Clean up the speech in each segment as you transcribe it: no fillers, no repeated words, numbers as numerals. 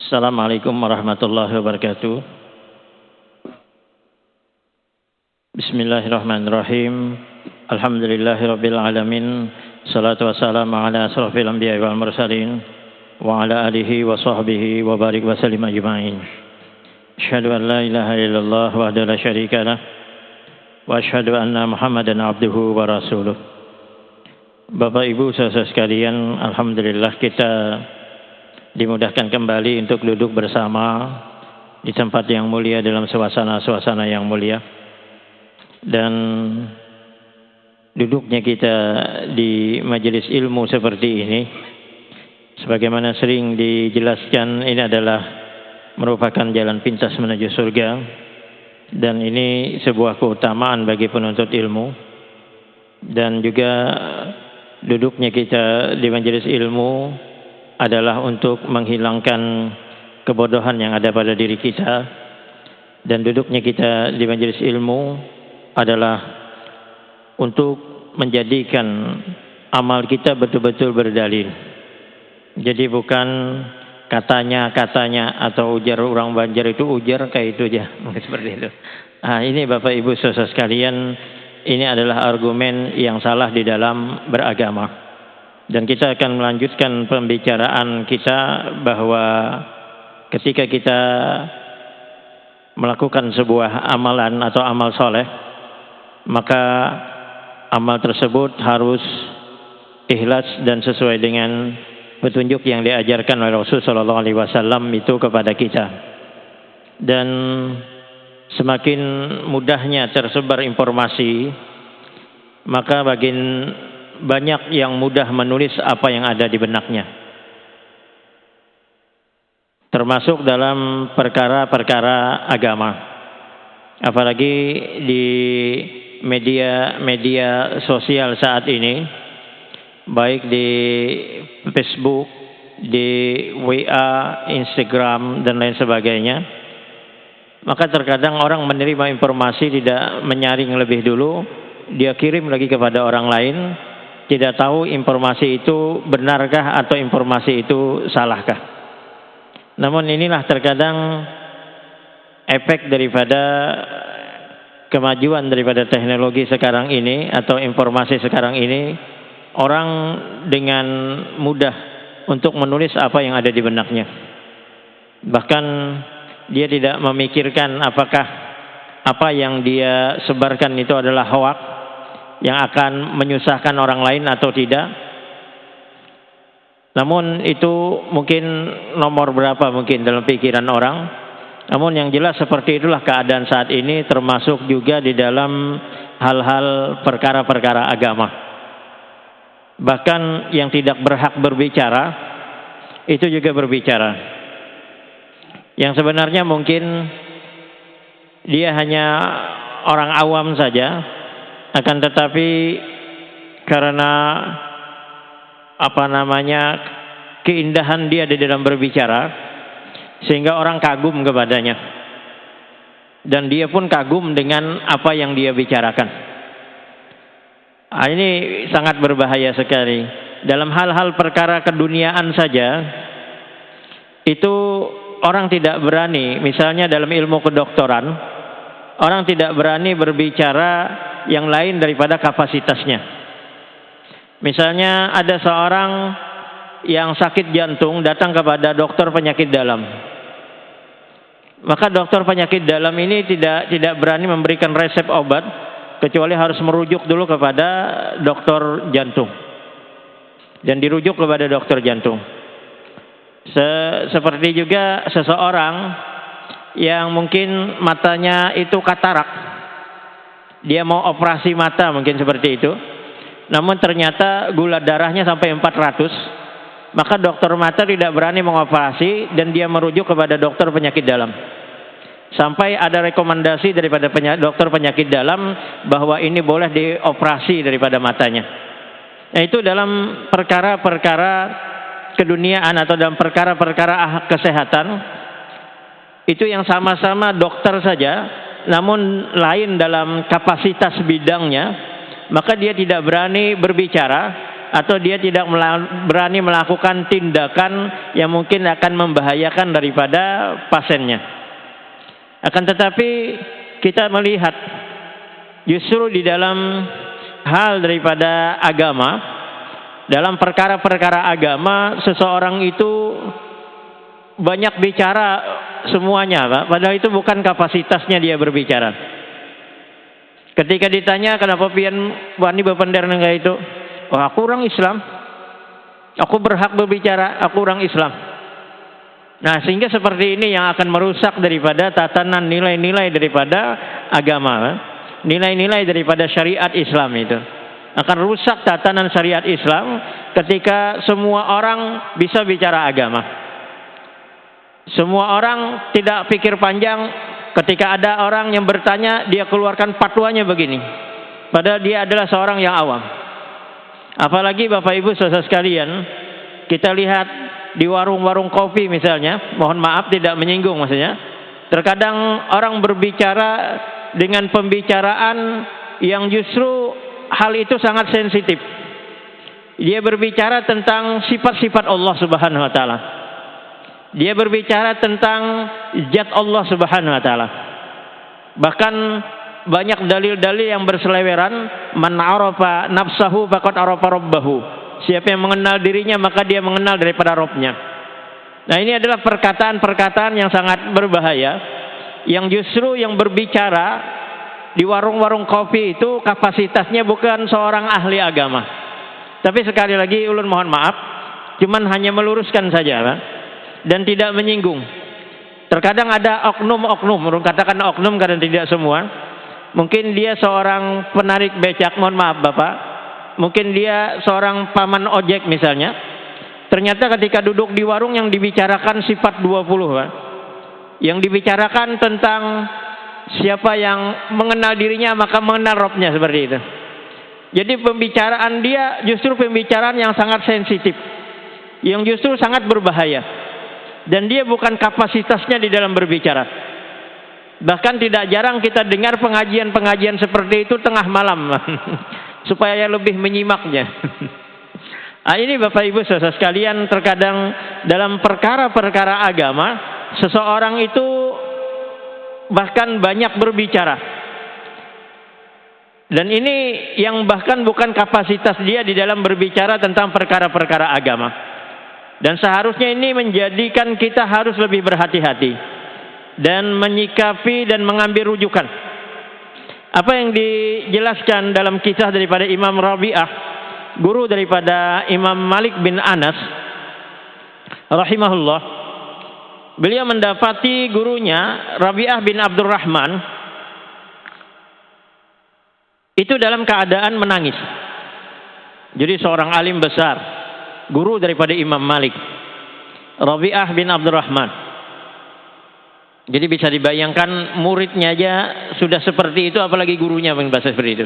Assalamualaikum warahmatullahi wabarakatuh. Bismillahirrahmanirrahim. Alhamdulillahirabbil alamin. Salatu wassalamu ala asrofil anbiya'i wal mursalin wa ala alihi wa sahbihi wa barik wa sallim ajma'in. Asyhadu an la ilaha illallah wahdahu la syarika lah wa asyhadu anna Muhammadan abduhu wa rasuluh. Bapak Ibu saudara sekalian, alhamdulillah kita dimudahkan kembali untuk duduk bersama di tempat yang mulia dalam suasana yang mulia. Dan duduknya kita di majelis ilmu seperti ini, sebagaimana sering dijelaskan, ini adalah merupakan jalan pintas menuju surga. Dan ini sebuah keutamaan bagi penuntut ilmu. Dan juga duduknya kita di majelis ilmu adalah untuk menghilangkan kebodohan yang ada pada diri kita. Dan duduknya kita di majelis ilmu adalah untuk menjadikan amal kita betul-betul berdalil. Jadi bukan katanya atau ujar orang Banjar itu ujar kayak itu aja, seperti itu. Nah, ini Bapak Ibu saudara sekalian, ini adalah argumen yang salah di dalam beragama. Dan kita akan melanjutkan pembicaraan kita bahwa ketika kita melakukan sebuah amalan atau amal soleh, maka amal tersebut harus ikhlas dan sesuai dengan petunjuk yang diajarkan oleh Rasulullah SAW itu kepada kita. Dan semakin mudahnya tersebar informasi, maka banyak yang mudah menulis apa yang ada di benaknya, termasuk dalam perkara-perkara agama. Apalagi di media sosial saat ini, baik di Facebook, di WA, Instagram, dan lain sebagainya. Maka terkadang orang menerima informasi tidak menyaring lebih dulu, dia kirim lagi kepada orang lain, tidak tahu informasi itu benarkah atau informasi itu salahkah. Namun inilah terkadang efek daripada kemajuan daripada teknologi sekarang ini atau informasi sekarang ini. Orang dengan mudah untuk menulis apa yang ada di benaknya. Bahkan dia tidak memikirkan apakah apa yang dia sebarkan itu adalah hoak yang akan menyusahkan orang lain atau tidak. Namun itu mungkin nomor berapa mungkin dalam pikiran orang. Namun yang jelas seperti itulah keadaan saat ini, termasuk juga di dalam hal-hal perkara-perkara agama. Bahkan yang tidak berhak berbicara itu juga berbicara. Yang sebenarnya mungkin dia hanya orang awam saja, akan tetapi karena keindahan dia di dalam berbicara, sehingga orang kagum kepadanya. Dan dia pun kagum dengan apa yang dia bicarakan. Ini sangat berbahaya sekali. Dalam hal-hal perkara keduniaan saja, itu orang tidak berani. Misalnya dalam ilmu kedokteran, orang tidak berani berbicara yang lain daripada kapasitasnya. Misalnya ada seorang yang sakit jantung datang kepada dokter penyakit dalam. Maka dokter penyakit dalam ini tidak berani memberikan resep obat, kecuali harus merujuk dulu kepada dokter jantung. Dan dirujuk kepada dokter jantung. Seperti juga seseorang yang mungkin matanya itu katarak. Dia mau operasi mata mungkin seperti itu. Namun ternyata gula darahnya sampai 400. Maka dokter mata tidak berani mengoperasi dan dia merujuk kepada dokter penyakit dalam. Sampai ada rekomendasi daripada dokter penyakit dalam bahwa ini boleh dioperasi daripada matanya. Nah, itu dalam perkara-perkara keduniaan atau dalam perkara-perkara kesehatan, itu yang sama-sama dokter saja, namun lain dalam kapasitas bidangnya, maka dia tidak berani berbicara atau dia tidak berani melakukan tindakan yang mungkin akan membahayakan daripada pasiennya. Akan tetapi kita melihat justru di dalam hal daripada agama, dalam perkara-perkara agama, seseorang itu banyak bicara semuanya, Pak. Padahal itu bukan kapasitasnya dia berbicara. Ketika ditanya kenapa pian wani bepender nengah itu, oh aku orang Islam, aku berhak berbicara, aku orang Islam. Nah, sehingga seperti ini yang akan merusak daripada tatanan nilai-nilai daripada agama, nilai-nilai daripada syariat Islam itu. Akan rusak tatanan syariat Islam ketika semua orang bisa bicara agama. Semua orang tidak pikir panjang ketika ada orang yang bertanya, dia keluarkan fatwanya begini. Padahal dia adalah seorang yang awam. Apalagi Bapak Ibu saudara sekalian, kita lihat di warung-warung kopi misalnya, mohon maaf tidak menyinggung maksudnya, terkadang orang berbicara dengan pembicaraan yang justru hal itu sangat sensitif. Dia berbicara tentang sifat-sifat Allah Subhanahu wa taala. Dia berbicara tentang zat Allah Subhanahu wa taala. Bahkan banyak dalil-dalil yang berseleweran, man arafa nafsahu faqad arafa rabbahu. Siapa yang mengenal dirinya maka dia mengenal daripada Rabb-nya. Nah, ini adalah perkataan-perkataan yang sangat berbahaya, yang justru yang berbicara di warung-warung kopi itu kapasitasnya bukan seorang ahli agama. Tapi sekali lagi ulun mohon maaf, cuman hanya meluruskan saja, Pak, dan tidak menyinggung. Terkadang ada oknum-oknum, katakan oknum karena tidak semua. Mungkin dia seorang penarik becak, mohon maaf Bapak. Mungkin dia seorang paman ojek misalnya. Ternyata ketika duduk di warung yang dibicarakan sifat 20, Pak. Yang dibicarakan tentang siapa yang mengenal dirinya maka mengenal Rabb-nya, seperti itu. Jadi pembicaraan dia justru pembicaraan yang sangat sensitif, yang justru sangat berbahaya. Dan dia bukan kapasitasnya di dalam berbicara. Bahkan tidak jarang kita dengar pengajian-pengajian seperti itu tengah malam supaya lebih menyimaknya. Nah, ini Bapak Ibu saudara sekalian, terkadang dalam perkara-perkara agama seseorang itu bahkan banyak berbicara. Dan ini yang bahkan bukan kapasitas dia di dalam berbicara tentang perkara-perkara agama. Dan seharusnya ini menjadikan kita harus lebih berhati-hati dan menyikapi dan mengambil rujukan. Apa yang dijelaskan dalam kisah daripada Imam Rabi'ah, guru daripada Imam Malik bin Anas rahimahullah. Beliau mendapati gurunya Rabi'ah bin Abdurrahman itu dalam keadaan menangis. Jadi seorang alim besar, guru daripada Imam Malik, Rabi'ah bin Abdurrahman. Jadi bisa dibayangkan muridnya aja sudah seperti itu, apalagi gurunya yang bahasa seperti itu.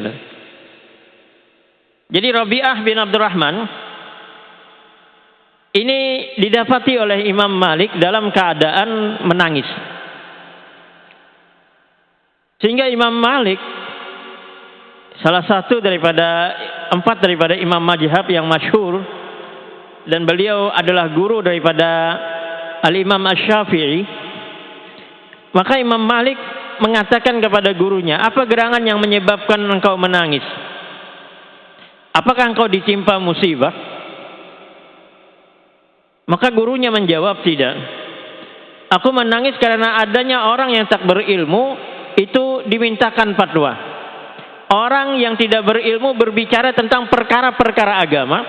Jadi Rabi'ah bin Abdurrahman ini didapati oleh Imam Malik dalam keadaan menangis. Sehingga Imam Malik salah satu daripada 4 daripada imam mazhab yang masyhur, dan beliau adalah guru daripada Al-Imam Asy-Syafi'i. Maka Imam Malik mengatakan kepada gurunya, apa gerangan yang menyebabkan engkau menangis? Apakah engkau ditimpa musibah? Maka gurunya menjawab, tidak. Aku menangis karena adanya orang yang tak berilmu itu dimintakan fatwa. Orang yang tidak berilmu berbicara tentang perkara-perkara agama,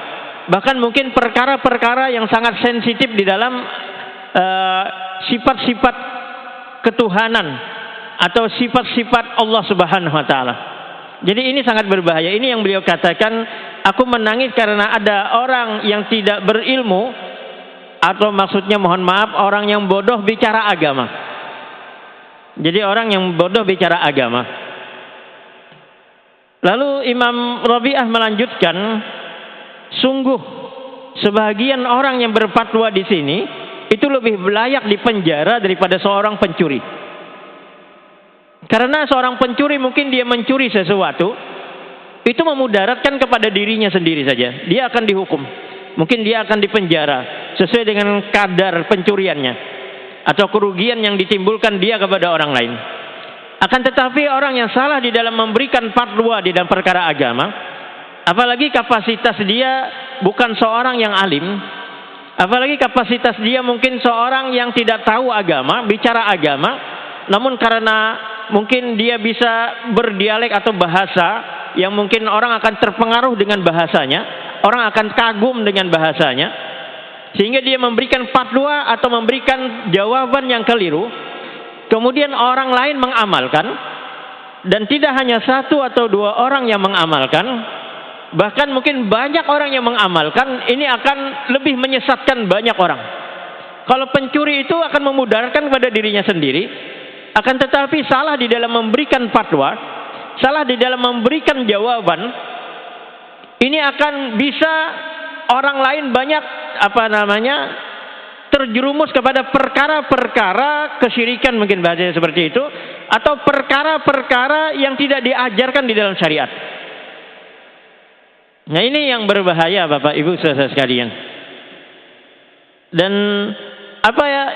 bahkan mungkin perkara-perkara yang sangat sensitif di dalam sifat-sifat ketuhanan atau sifat-sifat Allah Subhanahu wa taala. Jadi ini sangat berbahaya. Ini yang beliau katakan, aku menangis karena ada orang yang tidak berilmu, atau maksudnya mohon maaf, orang yang bodoh bicara agama. Jadi orang yang bodoh bicara agama. Lalu Imam Rabi'ah melanjutkan, sungguh sebagian orang yang berfatwa di sini itu lebih layak dipenjara daripada seorang pencuri. Karena seorang pencuri mungkin dia mencuri sesuatu, itu memudaratkan kepada dirinya sendiri saja. Dia akan dihukum. Mungkin dia akan dipenjara sesuai dengan kadar pencuriannya atau kerugian yang ditimbulkan dia kepada orang lain. Akan tetapi orang yang salah di dalam memberikan fatwa di dalam perkara agama, apalagi kapasitas dia bukan seorang yang alim, apalagi kapasitas dia mungkin seorang yang tidak tahu agama, bicara agama, namun karena mungkin dia bisa berdialek atau bahasa yang mungkin orang akan terpengaruh dengan bahasanya, orang akan kagum dengan bahasanya, sehingga dia memberikan fatwa atau memberikan jawaban yang keliru, kemudian orang lain mengamalkan, dan tidak hanya satu atau dua orang yang mengamalkan, bahkan mungkin banyak orang yang mengamalkan, ini akan lebih menyesatkan banyak orang. Kalau pencuri itu akan memudaratkan pada dirinya sendiri, akan tetapi salah di dalam memberikan fatwa, salah di dalam memberikan jawaban, ini akan bisa orang lain banyak terjerumus kepada perkara-perkara kesyirikan, mungkin bahasanya seperti itu, atau perkara-perkara yang tidak diajarkan di dalam syariat. Nah, ini yang berbahaya Bapak Ibu saudara sekalian. Dan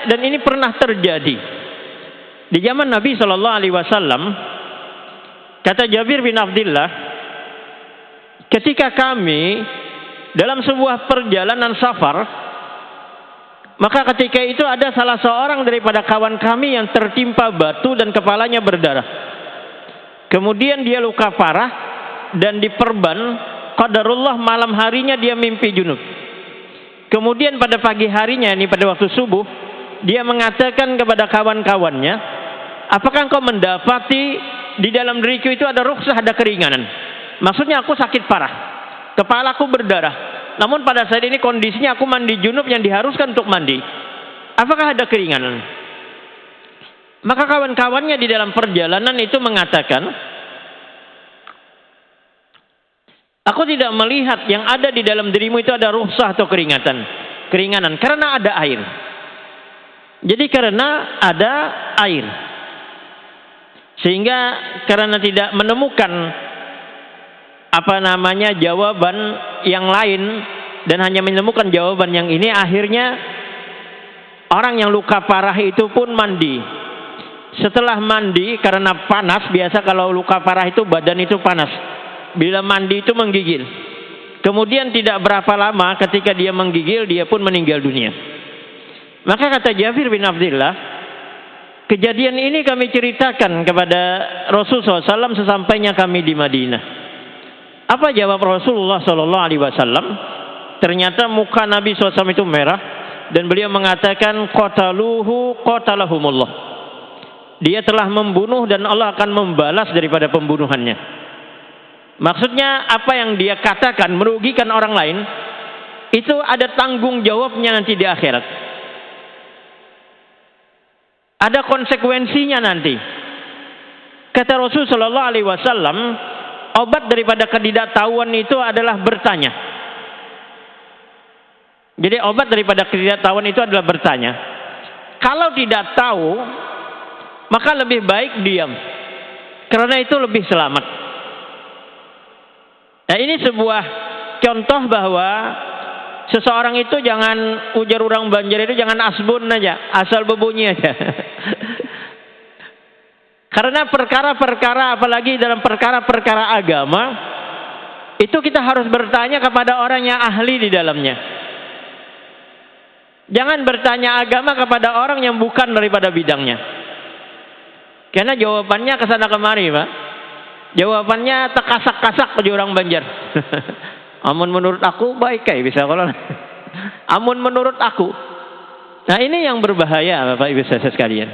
dan ini pernah terjadi di zaman Nabi Shallallahu Alaihi Wasallam. Kata Jabir bin Abdullah, ketika kami dalam sebuah perjalanan safar, maka ketika itu ada salah seorang daripada kawan kami yang tertimpa batu dan kepalanya berdarah. Kemudian dia luka parah dan diperban. Qadarullah malam harinya dia mimpi junub. Kemudian pada pagi harinya, ini pada waktu subuh, dia mengatakan kepada kawan-kawannya, apakah engkau mendapati di dalam diriku itu ada rukhsah, ada keringanan? Maksudnya aku sakit parah, kepalaku berdarah, namun pada saat ini kondisinya aku mandi junub yang diharuskan untuk mandi. Apakah ada keringanan? Maka kawan-kawannya di dalam perjalanan itu mengatakan, aku tidak melihat yang ada di dalam dirimu itu ada rukhsah atau keringanan, karena ada air. Jadi karena ada air, sehingga karena tidak menemukan jawaban yang lain dan hanya menemukan jawaban yang ini, akhirnya orang yang luka parah itu pun mandi. Setelah mandi, karena panas, biasa kalau luka parah itu badan itu panas, bila mandi itu menggigil. Kemudian tidak berapa lama ketika dia menggigil, dia pun meninggal dunia. Maka kata Jabir bin Abdullah, kejadian ini kami ceritakan kepada Rasulullah SAW sesampainya kami di Madinah. Apa jawab Rasulullah SAW? Ternyata muka Nabi SAW itu merah, dan beliau mengatakan, qataluhu qatalahumullah. Dia telah membunuh dan Allah akan membalas daripada pembunuhannya. Maksudnya apa yang dia katakan merugikan orang lain, itu ada tanggung jawabnya nanti di akhirat. Ada konsekuensinya nanti. Kata Rasulullah Shallallahu Alaihi Wasallam, obat daripada ketidaktahuan itu adalah bertanya. Jadi obat daripada ketidaktahuan itu adalah bertanya. Kalau tidak tahu, maka lebih baik diam, karena itu lebih selamat. Nah, ini sebuah contoh bahwa seseorang itu jangan, ujar orang Banjar itu jangan asbun aja, asal berbunyi aja. Karena perkara-perkara, apalagi dalam perkara-perkara agama, itu kita harus bertanya kepada orang yang ahli di dalamnya. Jangan bertanya agama kepada orang yang bukan daripada bidangnya. Karena jawabannya kesana kemari, Pak. Jawabannya tekasak-kasak ke orang Banjar. Amun menurut aku baik kayak bisa kalau. Amun menurut aku. Nah, ini yang berbahaya Bapak Ibu saudara sekalian.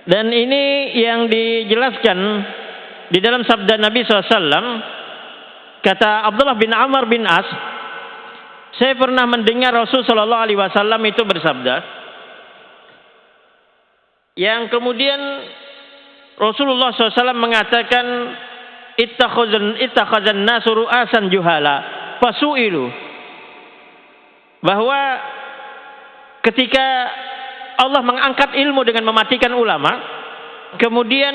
Dan ini yang dijelaskan di dalam sabda Nabi SAW. Kata Abdullah bin Amr bin As, saya pernah mendengar Rasul Shallallahu Alaihi Wasallam itu bersabda, yang kemudian Rasulullah SAW mengatakan, ittakhazan nasu ru'asan juhala fasu'ilu, bahwa ketika Allah mengangkat ilmu dengan mematikan ulama, kemudian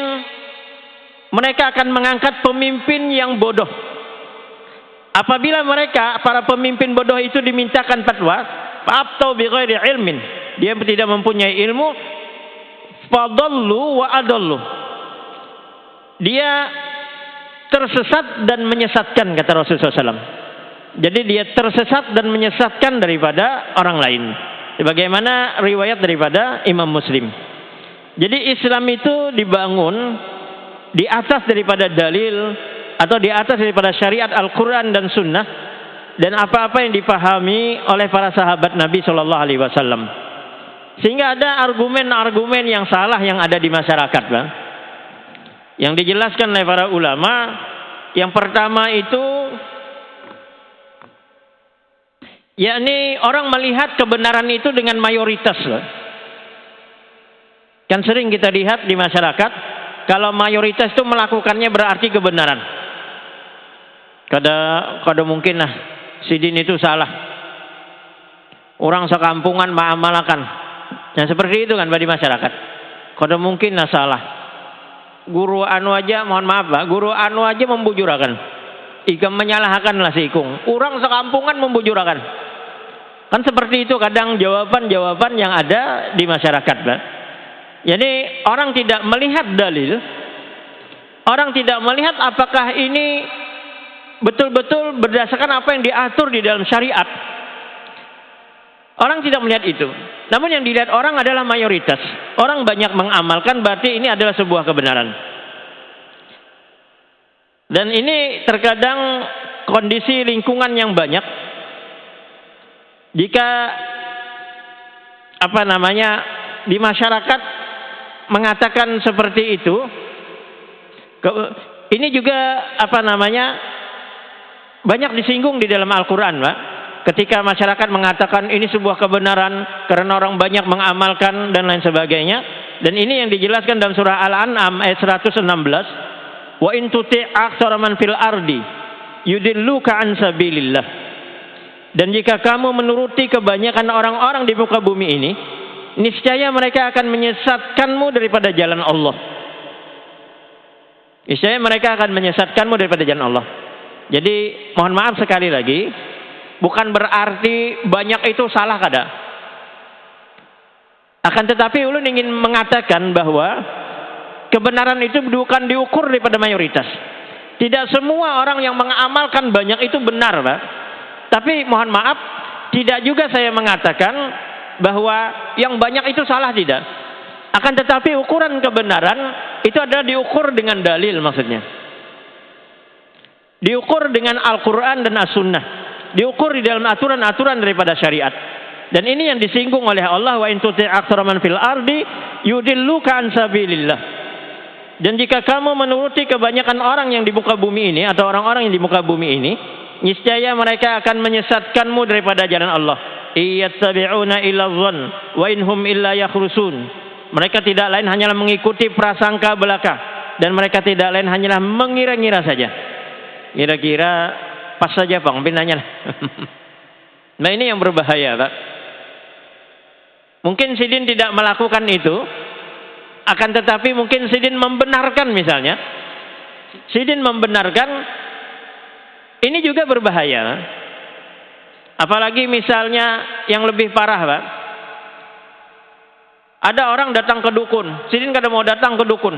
mereka akan mengangkat pemimpin yang bodoh. Apabila mereka para pemimpin bodoh itu dimintakan fatwa, fa'aftau bighairi ilmin, dia tidak mempunyai ilmu, fadallu wa adallu, dia tersesat dan menyesatkan, kata Rasulullah SAW. Jadi dia tersesat dan menyesatkan daripada orang lain. Sebagaimana riwayat daripada Imam Muslim. Jadi Islam itu dibangun di atas daripada dalil atau di atas daripada syariat Al-Quran dan Sunnah, dan apa-apa yang dipahami oleh para sahabat Nabi Shallallahu Alaihi Wasallam. Sehingga ada argumen-argumen yang salah yang ada di masyarakat, Bang, yang dijelaskan oleh para ulama. Yang pertama itu, yakni orang melihat kebenaran itu dengan mayoritas. Kan sering kita lihat di masyarakat, kalau mayoritas itu melakukannya berarti kebenaran. Kada mungkin lah sidin itu salah, orang sekampungan mengamalkan. Nah seperti itu kan di masyarakat. Kada mungkin lah salah. Guru anu aja, mohon maaf Pak, guru anu aja membujurakan, ikam menyalahkan lah si ikung, orang sekampungan membujurakan. Kan seperti itu kadang jawaban-jawaban yang ada di masyarakat, Pak. Jadi orang tidak melihat dalil, orang tidak melihat apakah ini betul-betul berdasarkan apa yang diatur di dalam syariat. Orang tidak melihat itu. Namun yang dilihat orang adalah mayoritas. Orang banyak mengamalkan, berarti ini adalah sebuah kebenaran. Dan ini terkadang kondisi lingkungan yang banyak. Jika di masyarakat mengatakan seperti itu, ini juga banyak disinggung di dalam Al-Quran, Pak. Ketika masyarakat mengatakan ini sebuah kebenaran karena orang banyak mengamalkan dan lain sebagainya. Dan ini yang dijelaskan dalam surah Al-An'am ayat 116. Wa in tuti' aktsara man fil ardi yudilluka an sabilillah. Dan jika kamu menuruti kebanyakan orang-orang di muka bumi ini, niscaya mereka akan menyesatkanmu daripada jalan Allah. Niscaya mereka akan menyesatkanmu daripada jalan Allah. Jadi mohon maaf sekali lagi, bukan berarti banyak itu salah kada. Akan tetapi ulun ingin mengatakan bahwa kebenaran itu bukan diukur daripada mayoritas. Tidak semua orang yang mengamalkan banyak itu benar, Pak. Tapi mohon maaf, tidak juga saya mengatakan bahwa yang banyak itu salah, tidak. Akan tetapi ukuran kebenaran itu adalah diukur dengan dalil, maksudnya. Diukur dengan Al-Quran dan As-Sunnah. Diukur di dalam aturan-aturan daripada syariat. Dan ini yang disinggung oleh Allah, wa in tuti' aktsara man fil ardi yudilluka an sabilillah. Dan jika kamu menuruti kebanyakan orang yang di muka bumi ini, atau orang-orang yang di muka bumi ini, niscaya mereka akan menyesatkanmu daripada jalan Allah. Iyattabi'una illa dhann wa inhum illa yakhrusun. Mereka tidak lain hanyalah mengikuti prasangka belaka, dan mereka tidak lain hanyalah mengira-ngira saja. Kira-kira pas saja Bang, pinanya. Nah ini yang berbahaya, Pak. Mungkin sidin tidak melakukan itu, akan tetapi mungkin sidin membenarkan, misalnya sidin membenarkan, ini juga berbahaya. Apalagi misalnya yang lebih parah, Pak. Ada orang datang ke dukun, sidin kada mau datang ke dukun.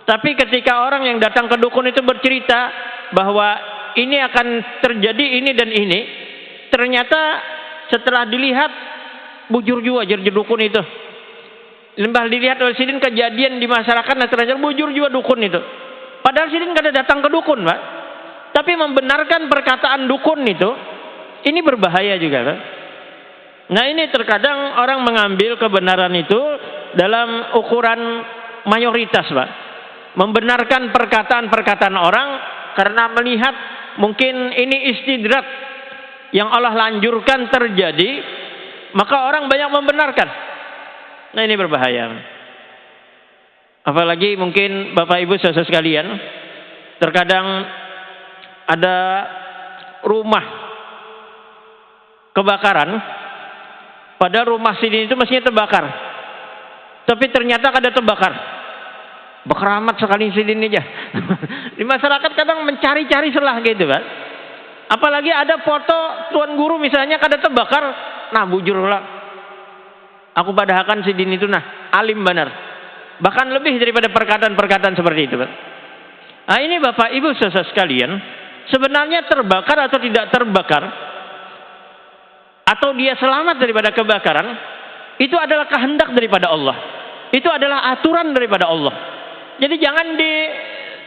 Tapi ketika orang yang datang ke dukun itu bercerita bahwa ini akan terjadi ini dan ini, ternyata setelah dilihat bujur juga jadi dukun itu. Lembah dilihat oleh sidin kejadian di masyarakat, nah ternyata bujur juga dukun itu. Padahal sidin kada datang ke dukun, Pak. Tapi membenarkan perkataan dukun itu, ini berbahaya juga, Pak. Nah ini terkadang orang mengambil kebenaran itu dalam ukuran mayoritas, Pak. Membenarkan perkataan-perkataan orang karena melihat mungkin ini istidrak yang Allah lanjurkan terjadi, maka orang banyak membenarkan. Nah ini berbahaya. Apalagi mungkin Bapak Ibu saudara sekalian, terkadang ada rumah kebakaran, pada rumah sini itu mestinya terbakar, tapi ternyata kada terbakar. Bekeramat sekali sidin aja. Di masyarakat kadang mencari-cari celah gitu, Pak. Apalagi ada foto tuan guru misalnya kada terbakar, nah bujurlah. Aku padahakan si Din itu nah alim benar. Bahkan lebih daripada perkataan-perkataan seperti itu. Nah ini Bapak Ibu saudara sekalian, sebenarnya terbakar atau tidak terbakar, atau dia selamat daripada kebakaran, itu adalah kehendak daripada Allah. Itu adalah aturan daripada Allah. Jadi jangan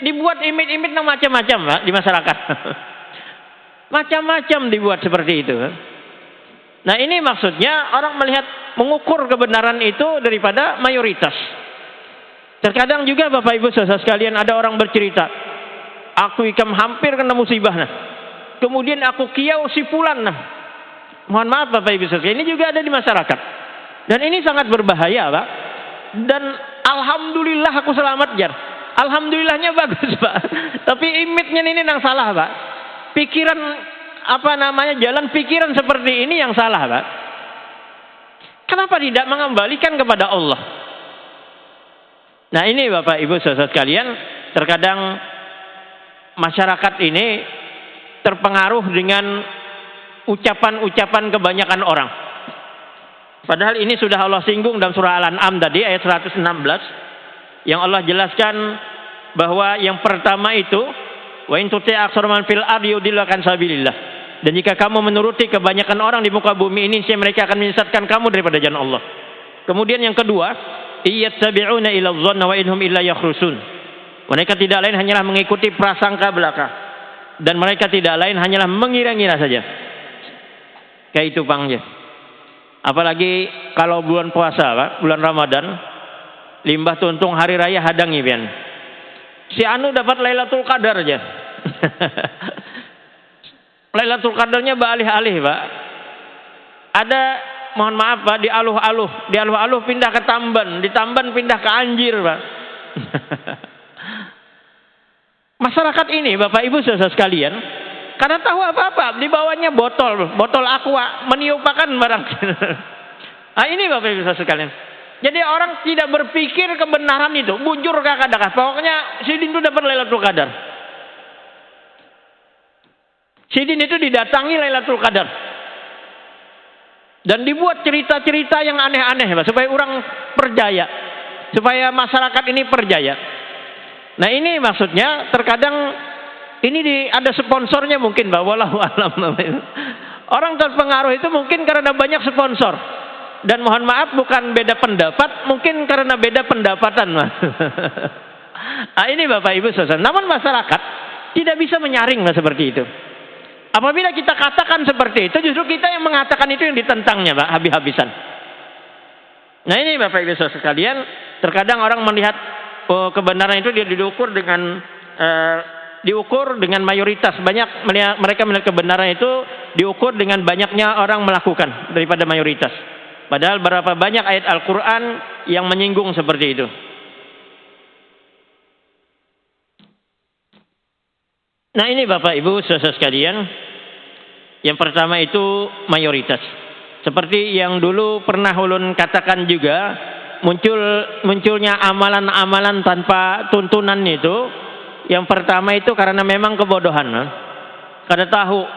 dibuat imit-imit macam-macam Pak, di masyarakat. Macam-macam dibuat seperti itu. Nah ini maksudnya orang melihat mengukur kebenaran itu daripada mayoritas. Terkadang juga Bapak Ibu saudara sekalian ada orang bercerita, aku ikam hampir kena musibah nah. Kemudian aku kiau si fulan nah. Mohon maaf Bapak Ibu saudara, ini juga ada di masyarakat. Dan ini sangat berbahaya Pak. Dan alhamdulillah aku selamat jar. Alhamdulillahnya bagus Pak. Tapi imitnya ini yang salah Pak. Pikiran jalan pikiran seperti ini yang salah Pak. Kenapa tidak mengembalikan kepada Allah? Nah ini Bapak Ibu saudara sekalian, terkadang masyarakat ini terpengaruh dengan ucapan-ucapan kebanyakan orang. Padahal ini sudah Allah singgung dalam surah Al-An'am tadi ayat 116 yang Allah jelaskan bahwa yang pertama itu wa in tuti' aktsara man fil ardi yudillukan sabilillah. Dan jika kamu menuruti kebanyakan orang di muka bumi ini, mereka akan menyesatkan kamu daripada jalan Allah. Kemudian yang kedua, iyattabi'una ila dhanna wa inhum illa yakhrusun. Mereka tidak lain hanyalah mengikuti prasangka belaka, dan mereka tidak lain hanyalah mengira-ngira saja. Kayak itu Bang. Apalagi kalau bulan puasa Pak, bulan Ramadan, limbah tuntung hari raya hadangi pian. Si anu dapat Lailatul Qadar aja. Lailatul Qadarnya beralih-alih Pak. Ada mohon maaf Pak, di aluh-aluh pindah ke Tamban, di Tamban pindah ke Anjir Pak. Masyarakat ini Bapak Ibu saudara sekalian, karena tahu apa-apa, dibawanya botol aqua, meniupakan barang. Nah ini Bapak Ibu saudara sekalian. Jadi orang tidak berpikir kebenaran itu, bujur kakak-kakak. Pokoknya Sidin itu dapat Lailatul Qadar. Sidin itu didatangi Lailatul Qadar. Dan dibuat cerita-cerita yang aneh-aneh Pak, supaya orang percaya, supaya masyarakat ini percaya. Nah ini maksudnya terkadang ini ada sponsornya mungkin Pak, wallahu alam. Orang terpengaruh itu mungkin karena banyak sponsor. Dan mohon maaf bukan beda pendapat, mungkin karena beda pendapatan Mas. Nah ini Bapak Ibu saudara. Namun masyarakat tidak bisa menyaring Mas seperti itu. Apabila kita katakan seperti itu, justru kita yang mengatakan itu yang ditentangnya Pak, habis-habisan. Nah ini Bapak Ibu saudara sekalian, terkadang orang melihat kebenaran itu dia diukur dengan mayoritas. Mereka melihat kebenaran itu diukur dengan banyaknya orang melakukan daripada mayoritas. Padahal berapa banyak ayat Al-Quran yang menyinggung seperti itu. Nah ini Bapak Ibu saudara sekalian, yang pertama itu mayoritas. Seperti yang dulu pernah ulun katakan juga, munculnya amalan-amalan tanpa tuntunan itu. Yang pertama itu karena memang kebodohan. Kada tahu.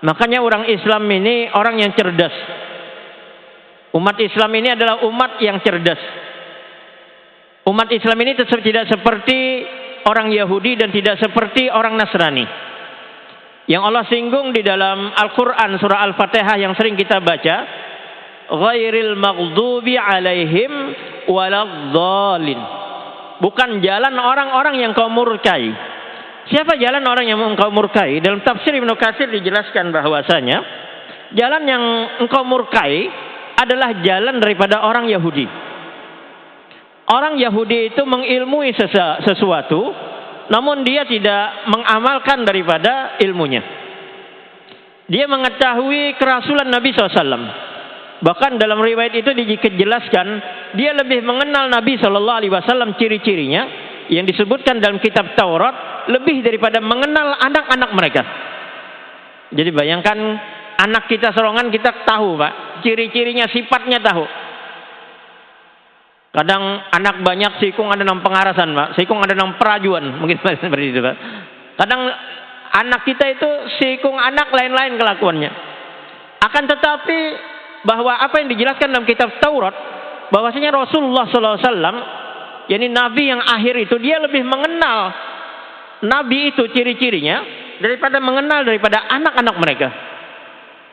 Makanya orang Islam ini orang yang cerdas. Umat Islam ini adalah umat yang cerdas. Umat Islam ini tidak seperti orang Yahudi dan tidak seperti orang Nasrani. Yang Allah singgung di dalam Al-Quran surah Al-Fatihah yang sering kita baca, ghairil maghdubi alaihim waladhdallin. Bukan jalan orang-orang yang kau murkai. Siapa jalan orang yang engkau murkai? Dalam tafsir Ibnu Katsir dijelaskan bahwasanya jalan yang engkau murkai adalah jalan daripada orang Yahudi. Orang Yahudi itu mengilmui sesuatu, namun dia tidak mengamalkan daripada ilmunya. Dia mengetahui kerasulan Nabi SAW. Bahkan dalam riwayat itu dijelaskan, dia lebih mengenal Nabi SAW ciri-cirinya yang disebutkan dalam kitab Taurat lebih daripada mengenal anak-anak mereka. Jadi bayangkan anak kita serongan kita tahu Pak, ciri-cirinya, sifatnya tahu. Kadang anak banyak sikung ada nang pengarasan Pak, sikung ada nang perajuan, mungkin seperti itu Pak. Kadang anak kita itu sikung anak lain-lain kelakuannya. Akan tetapi bahwa apa yang dijelaskan dalam kitab Taurat, bahwasanya Rasulullah SAW, yakni Nabi yang akhir itu, dia lebih mengenal Nabi itu ciri-cirinya daripada anak-anak mereka.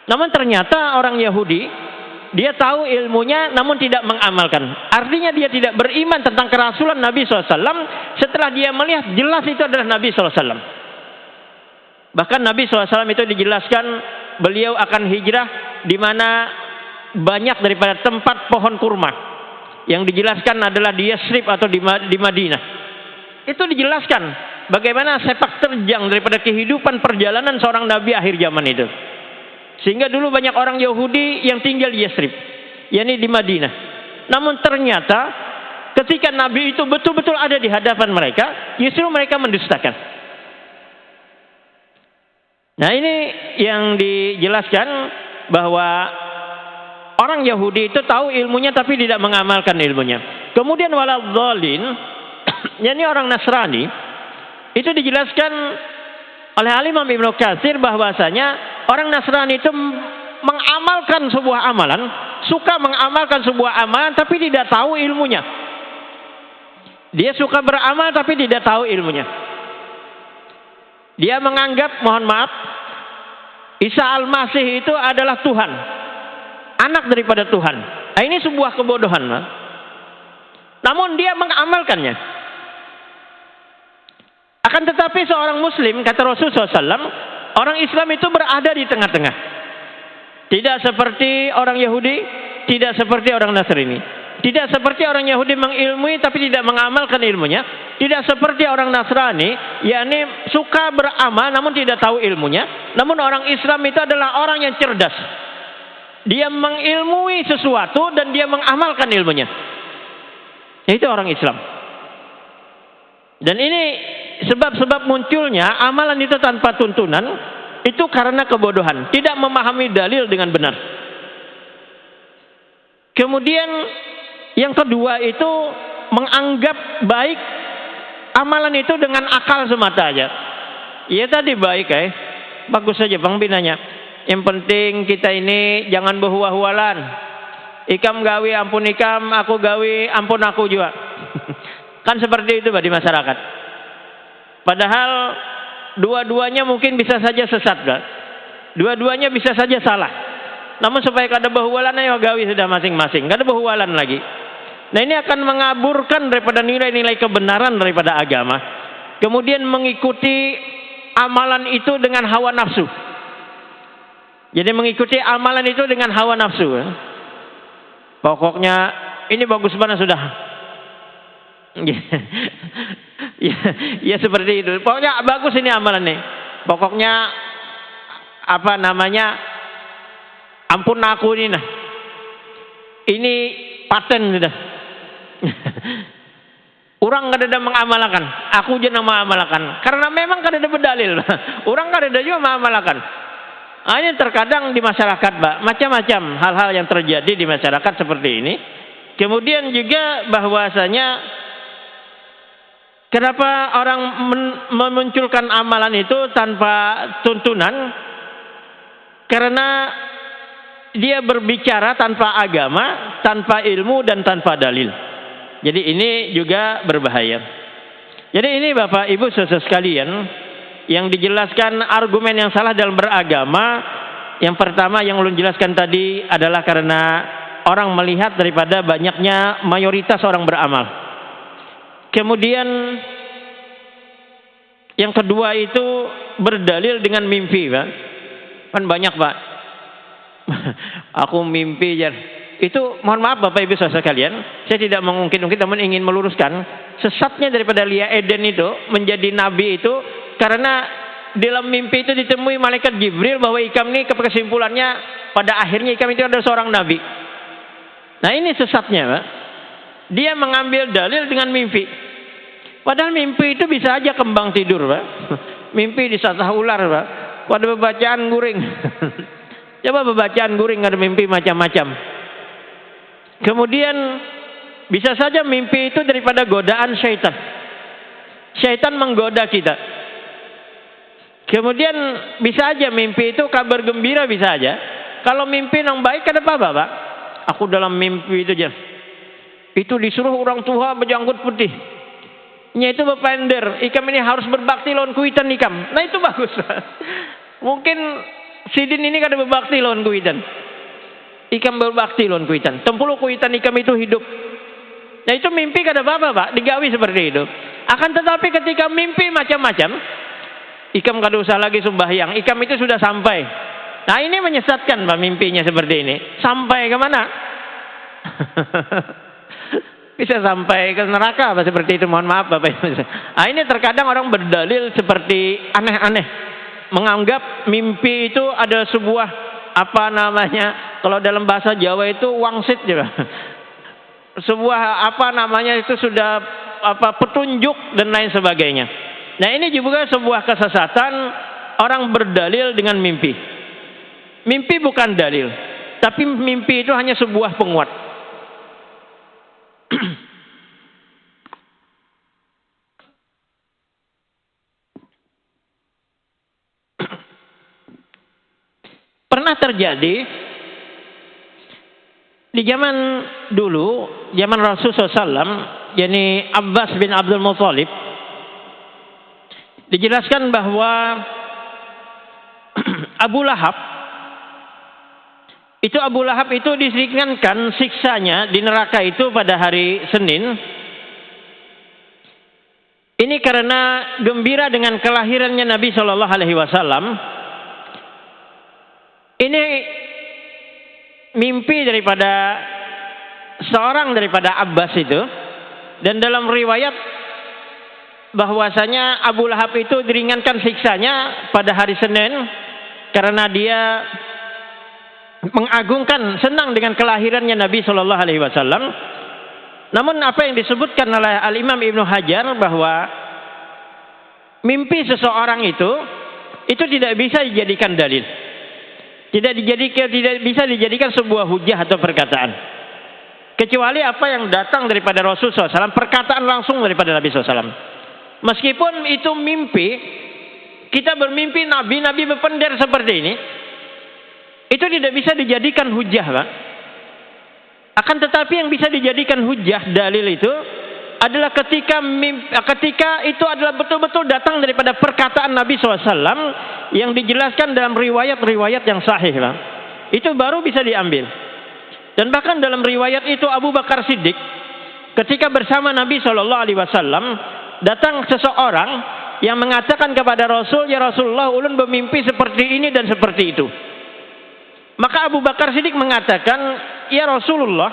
Namun ternyata orang Yahudi, dia tahu ilmunya namun tidak mengamalkan. Artinya dia tidak beriman tentang kerasulan Nabi SAW setelah dia melihat jelas itu adalah Nabi SAW. Bahkan Nabi SAW itu dijelaskan beliau akan hijrah di mana banyak daripada tempat pohon kurma. Yang dijelaskan adalah di Yasrib atau di Madinah. Itu dijelaskan bagaimana sepak terjang daripada kehidupan perjalanan seorang Nabi akhir zaman itu. Sehingga dulu banyak orang Yahudi yang tinggal di Yasrib, yakni di Madinah. Namun ternyata ketika Nabi itu betul-betul ada di hadapan mereka, justru mereka mendustakan. Nah, ini yang dijelaskan bahwa orang Yahudi itu tahu ilmunya tapi tidak mengamalkan ilmunya. Kemudian waladhdallin, yakni orang Nasrani, itu dijelaskan oleh Al-Imam Ibnu Katsir bahwasanya orang Nasrani itu mengamalkan sebuah amalan, suka mengamalkan sebuah amalan tapi tidak tahu ilmunya. Dia suka beramal tapi tidak tahu ilmunya. Dia menganggap, mohon maaf, Isa Al-Masih itu adalah Tuhan, anak daripada Tuhan. Nah, ini sebuah kebodohan. Namun dia mengamalkannya. Akan tetapi seorang Muslim, kata Rasulullah SAW, orang Islam itu berada di tengah-tengah. Tidak seperti orang Yahudi, tidak seperti orang Nasrani. Tidak seperti orang Yahudi mengilmui tapi tidak mengamalkan ilmunya. Tidak seperti orang Nasrani, yakni suka beramal namun tidak tahu ilmunya. Namun orang Islam itu adalah orang yang cerdas. Dia mengilmui sesuatu dan dia mengamalkan ilmunya. Itu orang Islam. Dan ini sebab-sebab munculnya amalan itu tanpa tuntunan itu karena kebodohan, tidak memahami dalil dengan benar. Kemudian yang kedua itu menganggap baik amalan itu dengan akal semata aja. Ya tadi baik bagus saja Bang binanya. Yang penting kita ini jangan berhuwa-huwalan. Ikam gawe ampun ikam, aku gawe ampun aku juga. Kan seperti itu di masyarakat. Padahal dua-duanya mungkin bisa saja sesat, dua-duanya bisa saja salah. Namun supaya kada berhuwalan ayo gawe sudah masing-masing, kada berhuwalan lagi. Nah, ini akan mengaburkan daripada nilai-nilai kebenaran daripada agama. Kemudian mengikuti amalan itu dengan hawa nafsu. Jadi mengikuti amalan itu dengan hawa nafsu. Pokoknya ini bagus banget sudah. Ya seperti itu. Pokoknya bagus ini amalan nih. Pokoknya apa namanya? Ampun aku ini nah. Ini paten sudah. Orang kada ada mengamalkan, aku jangan mengamalkan. Karena memang kada ada berdalil. Orang kada ada juga mengamalkan. Ini terkadang di masyarakat, macam-macam hal-hal yang terjadi di masyarakat seperti ini. Kemudian juga bahwasanya kenapa orang memunculkan amalan itu tanpa tuntunan? Karena dia berbicara tanpa agama, tanpa ilmu dan tanpa dalil. Jadi ini juga berbahaya. Jadi ini Bapak Ibu saudara sekalian, yang dijelaskan argumen yang salah dalam beragama. Yang pertama yang ulun jelaskan tadi adalah karena orang melihat daripada banyaknya mayoritas orang beramal. Kemudian yang kedua itu berdalil dengan mimpi, Pak. Kan banyak, Pak. Aku mimpi jar. Itu mohon maaf Bapak Ibu saudara sekalian, saya tidak mengungkit-ungkit namun ingin meluruskan sesatnya daripada Lia Eden itu menjadi nabi itu karena dalam mimpi itu ditemui malaikat Jibril bahwa ikam ini kesimpulannya pada akhirnya ikam itu adalah seorang nabi. Nah ini sesatnya, Pak. Dia mengambil dalil dengan mimpi. Padahal mimpi itu bisa aja kembang tidur, Pak. Mimpi disatah ular, Pak. Pada bacaan guring. Coba bacaan guring ada mimpi macam-macam. Kemudian bisa saja mimpi itu daripada godaan syaitan. Syaitan menggoda kita. Kemudian bisa aja mimpi itu kabar gembira, bisa aja. Kalau mimpi yang baik ada apa, Pak? Aku dalam mimpi itu aja. Itu disuruh orang tua berjanggut putih. Itu berpender, ikam ini harus berbakti lawan kuitan ikam. Nah itu bagus. Mungkin sidin ini kada berbakti lawan kuitan. Ikam berbakti lawan kuitan. Tempuluh kuitan ikam itu hidup. Nah itu mimpi kada apa-apa, Pak, digawi seperti itu. Akan tetapi ketika mimpi macam-macam, ikam kada usah lagi sembahyang, ikam itu sudah sampai. Nah ini menyesatkan, Pak, mimpinya seperti ini. Sampai ke mana? Bisa sampai ke neraka apa seperti itu, mohon maaf Bapak Ibu. Nah ini terkadang orang berdalil seperti aneh-aneh, menganggap mimpi itu ada sebuah apa namanya, kalau dalam bahasa Jawa itu wangsit juga. Sebuah apa namanya itu sudah apa petunjuk dan lain sebagainya. Nah ini juga sebuah kesesatan orang berdalil dengan mimpi. Mimpi bukan dalil, tapi mimpi itu hanya sebuah penguat. Pernah terjadi di zaman dulu, zaman Rasulullah SAW, yakni Abbas bin Abdul Muthalib, dijelaskan bahwa Abu Lahab itu diseringankan siksanya di neraka itu pada hari Senin. Ini karena gembira dengan kelahirannya Nabi Shallallahu Alaihi Wasallam. Ini mimpi daripada seorang daripada Abbas itu, dan dalam riwayat bahwasanya Abu Lahab itu diringankan siksanya pada hari Senin karena dia mengagungkan, senang dengan kelahirannya Nabi Shallallahu Alaihi Wasallam. Namun apa yang disebutkan oleh Al Imam Ibnu Hajar bahwa mimpi seseorang itu tidak bisa dijadikan dalil. Tidak bisa dijadikan sebuah hujah atau perkataan. Kecuali apa yang datang daripada Rasulullah SAW, perkataan langsung daripada Nabi SAW. Meskipun itu mimpi, kita bermimpi nabi-nabi berpender seperti ini, itu tidak bisa dijadikan hujah, Pak. Akan tetapi yang bisa dijadikan hujah, dalil itu adalah ketika itu adalah betul-betul datang daripada perkataan Nabi SAW yang dijelaskan dalam riwayat-riwayat yang sahih, Pak. Itu baru bisa diambil. Dan bahkan dalam riwayat itu Abu Bakar Siddiq ketika bersama Nabi SAW datang seseorang yang mengatakan kepada Rasul, ya Rasulullah, ulun bermimpi seperti ini dan seperti itu. Maka Abu Bakar Siddiq mengatakan, ya Rasulullah,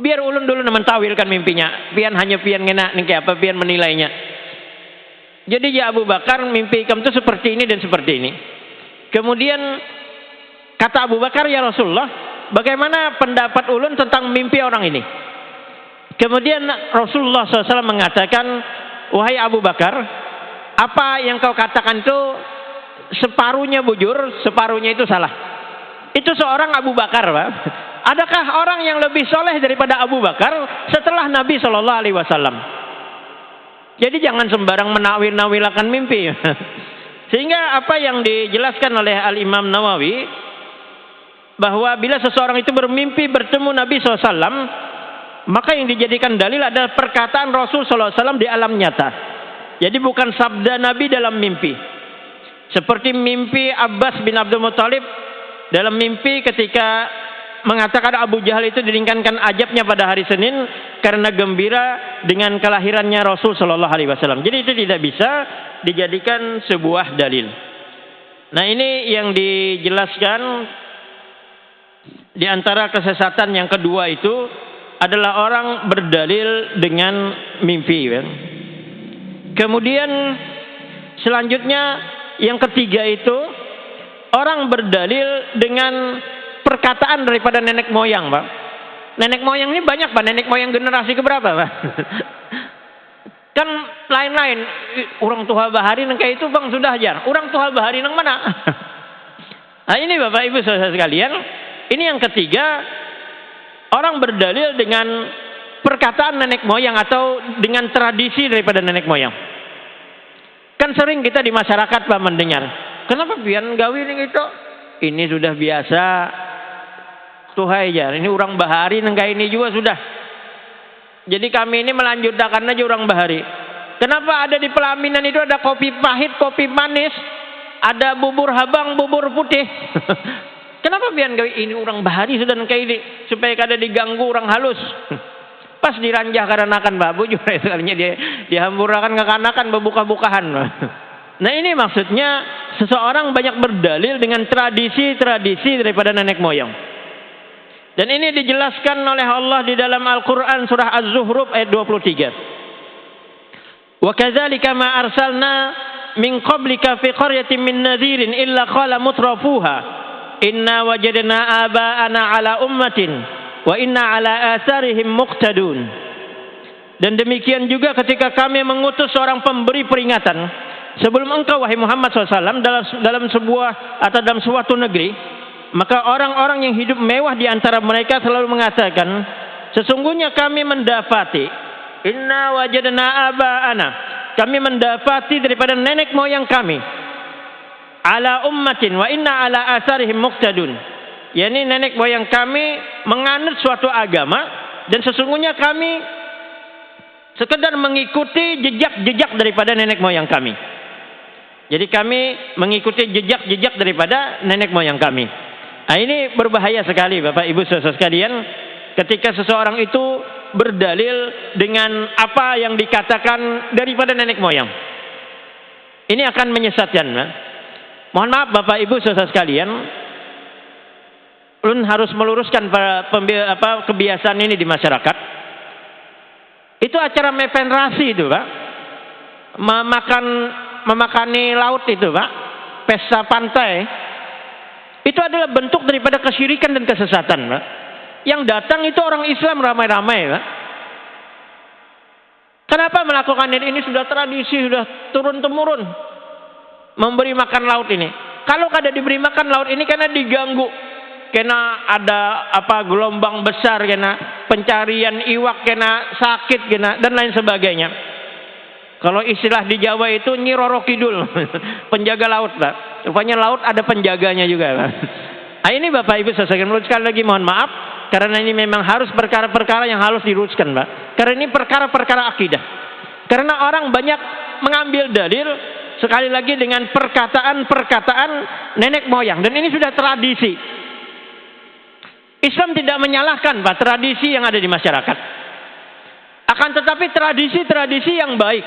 biar ulun dulu mentawilkan mimpinya, pian hanya pian ngena nih apa pian menilainya. Jadi ya Abu Bakar, mimpi kamu itu seperti ini dan seperti ini. Kemudian kata Abu Bakar, ya Rasulullah, bagaimana pendapat ulun tentang mimpi orang ini? Kemudian Rasulullah SAW mengatakan, wahai Abu Bakar, apa yang kau katakan itu separuhnya bujur, separuhnya itu salah. Itu seorang Abu Bakar, Pak. Adakah orang yang lebih soleh daripada Abu Bakar setelah Nabi Shallallahu Alaihi Wasallam? Jadi jangan sembarang menawil-nawilakan mimpi. Sehingga apa yang dijelaskan oleh Al Imam Nawawi bahwa bila seseorang itu bermimpi bertemu Nabi SAW, maka yang dijadikan dalil adalah perkataan Rasul SAW di alam nyata. Jadi bukan sabda Nabi dalam mimpi. Seperti mimpi Abbas bin Abdul Muthalib dalam mimpi ketika mengatakan Abu Jahal itu diringankan ajabnya pada hari Senin karena gembira dengan kelahirannya Rasul Shallallahu Alaihi Wasallam. Jadi itu tidak bisa dijadikan sebuah dalil. Nah ini yang dijelaskan di antara kesesatan yang kedua itu adalah orang berdalil dengan mimpi. Kemudian selanjutnya yang ketiga itu orang berdalil dengan perkataan daripada nenek moyang, Pak. Nenek moyang ini banyak, Pak. Nenek moyang generasi keberapa, Pak? Kan lain-lain. Orang tua bahari nang kayak itu, Bang, sudah ajar. Orang tua bahari nang mana? Nah ini Bapak Ibu saudara sekalian, ini yang ketiga, orang berdalil dengan perkataan nenek moyang atau dengan tradisi daripada nenek moyang. Kan sering kita di masyarakat Pak mendengar, kenapa pian gawin itu? Ini sudah biasa. Tuhai ya, ini orang bahari nengka ini juga sudah. Jadi kami ini melanjutkan aja orang bahari. Kenapa ada di pelaminan itu ada kopi pahit, kopi manis, ada bubur habang, bubur putih. Kenapa pian gawin ini orang bahari sudah nengka ini supaya kada diganggu orang halus. Pas diranjah karena akan babu juga itu artinya dia dihamburakan kekanakan berbuka-bukahan. Nah ini maksudnya seseorang banyak berdalil dengan tradisi-tradisi daripada nenek moyang. Dan ini dijelaskan oleh Allah di dalam Al-Quran surah Az-Zuhruf ayat 23. Wa kadzalika ma arsalna min qablika fi qaryatin min nadhirin illa qala mutrafuha inna wajadna aba'ana ala ummatin wa inna ala atharihim muqtadun. Dan demikian juga ketika kami mengutus seorang pemberi peringatan sebelum engkau wahai Muhammad SAW dalam sebuah atau dalam suatu negeri, maka orang-orang yang hidup mewah di antara mereka selalu mengatakan, sesungguhnya kami mendapati inna wajadna aba'ana, kami mendapati daripada nenek moyang kami ala ummatin wa inna ala asarihim muqtadun, yakni nenek moyang kami menganut suatu agama dan sesungguhnya kami sekedar mengikuti jejak-jejak daripada nenek moyang kami. Jadi kami mengikuti jejak-jejak daripada nenek moyang kami. Nah, ini berbahaya sekali Bapak Ibu saudara sekalian ketika seseorang itu berdalil dengan apa yang dikatakan daripada nenek moyang. Ini akan menyesatkan. Mohon maaf Bapak Ibu saudara sekalian, ulun harus meluruskan kebiasaan ini di masyarakat. Itu acara mepenrasi itu Pak, memakani laut itu Pak, pesta pantai. Itu adalah bentuk daripada kesyirikan dan kesesatan Pak. Yang datang itu orang Islam ramai-ramai Pak. Kenapa melakukan ini? Sudah tradisi, sudah turun-temurun memberi makan laut ini. Kalau kada diberi makan laut ini karena diganggu, karena ada gelombang besar, karena pencarian iwak, karena sakit, karena dan lain sebagainya. Kalau istilah di Jawa itu Nyi Roro Kidul, penjaga laut Pak. Rupanya laut ada penjaganya juga Pak. Nah ini Bapak Ibu saya sekali lagi mohon maaf karena ini memang harus perkara-perkara yang harus diluruskan Pak. Karena ini perkara-perkara akidah. Karena orang banyak mengambil dalil sekali lagi dengan perkataan-perkataan nenek moyang dan ini sudah tradisi. Islam tidak menyalahkan Pak tradisi yang ada di masyarakat. Akan tetapi tradisi-tradisi yang baik.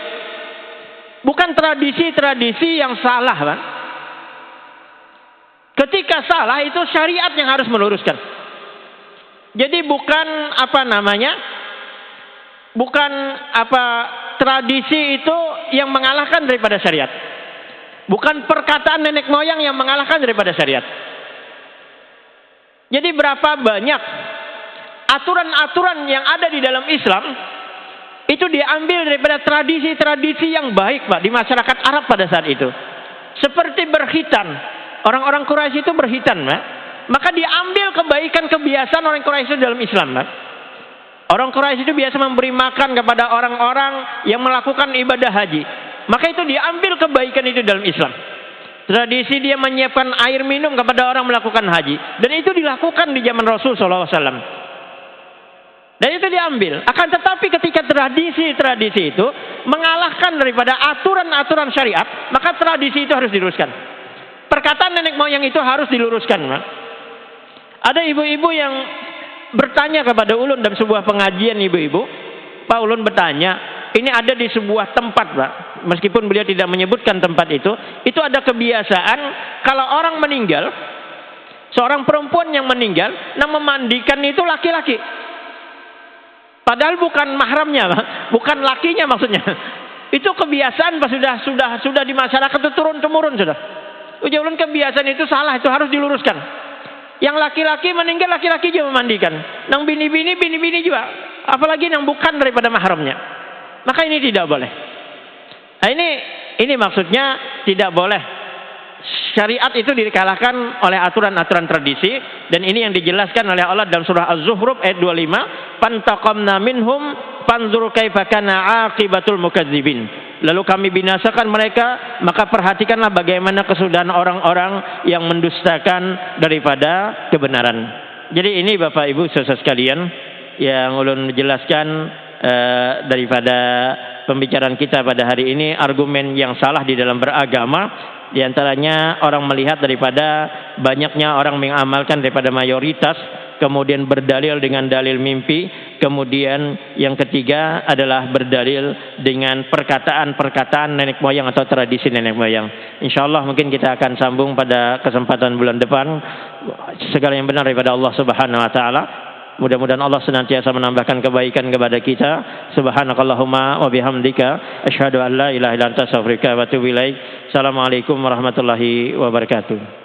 Bukan tradisi-tradisi yang salah Pak. Ketika salah itu syariat yang harus meluruskan. Jadi bukan tradisi itu yang mengalahkan daripada syariat. Bukan perkataan nenek moyang yang mengalahkan daripada syariat. Jadi berapa banyak aturan-aturan yang ada di dalam Islam itu diambil daripada tradisi-tradisi yang baik Pak di masyarakat Arab pada saat itu. Seperti berkhitan. Orang-orang Quraisy itu berkhitan Pak. Maka diambil kebaikan kebiasaan orang Quraisy itu dalam Islam Pak. Orang Quraisy itu biasa memberi makan kepada orang-orang yang melakukan ibadah haji. Maka itu diambil kebaikan itu dalam Islam. Tradisi dia menyiapkan air minum kepada orang melakukan haji. Dan itu dilakukan di zaman Rasul SAW. Dan itu diambil. Akan tetapi ketika tradisi-tradisi itu mengalahkan daripada aturan-aturan syariat, maka tradisi itu harus diluruskan. Perkataan nenek moyang itu harus diluruskan. Ada ibu-ibu yang bertanya kepada ulun dalam sebuah pengajian ibu-ibu. Pak ulun bertanya, ini ada di sebuah tempat Pak. Meskipun beliau tidak menyebutkan tempat itu ada kebiasaan kalau orang meninggal, seorang perempuan yang meninggal, nah memandikan itu laki-laki. Padahal bukan mahramnya, bukan lakinya maksudnya. Itu kebiasaan Pak, sudah di masyarakat itu turun-temurun sudah. Ujalan kebiasaan itu salah, itu harus diluruskan. Yang laki-laki meninggal laki-laki juga memandikan. Nang bini-bini juga. Apalagi yang bukan daripada mahramnya. Maka ini tidak boleh. Nah ini maksudnya tidak boleh. Syariat itu dikalahkan oleh aturan-aturan tradisi dan ini yang dijelaskan oleh Allah dalam surah Az-Zuhruf ayat 25, "Fantaqamna minhum fanzur kaifa kana aqibatul mukadzibin. Lalu kami binasakan mereka, maka perhatikanlah bagaimana kesudahan orang-orang yang mendustakan daripada kebenaran. Jadi ini Bapak Ibu saudara sekalian yang ulun menjelaskan daripada pembicaraan kita pada hari ini, argumen yang salah di dalam beragama. Di antaranya orang melihat daripada banyaknya orang mengamalkan daripada mayoritas, kemudian berdalil dengan dalil mimpi, kemudian yang ketiga adalah berdalil dengan perkataan-perkataan nenek moyang atau tradisi nenek moyang. Insyaallah mungkin kita akan sambung pada kesempatan bulan depan. Segala yang benar daripada Allah Subhanahu wa taala. Mudah-mudahan Allah senantiasa menambahkan kebaikan kepada kita. Subhanakallahumma wa bihamdika asyhadu an la ilaha illa anta astaghfiruka wa atubu ilaik. Assalamualaikum warahmatullahi wabarakatuh.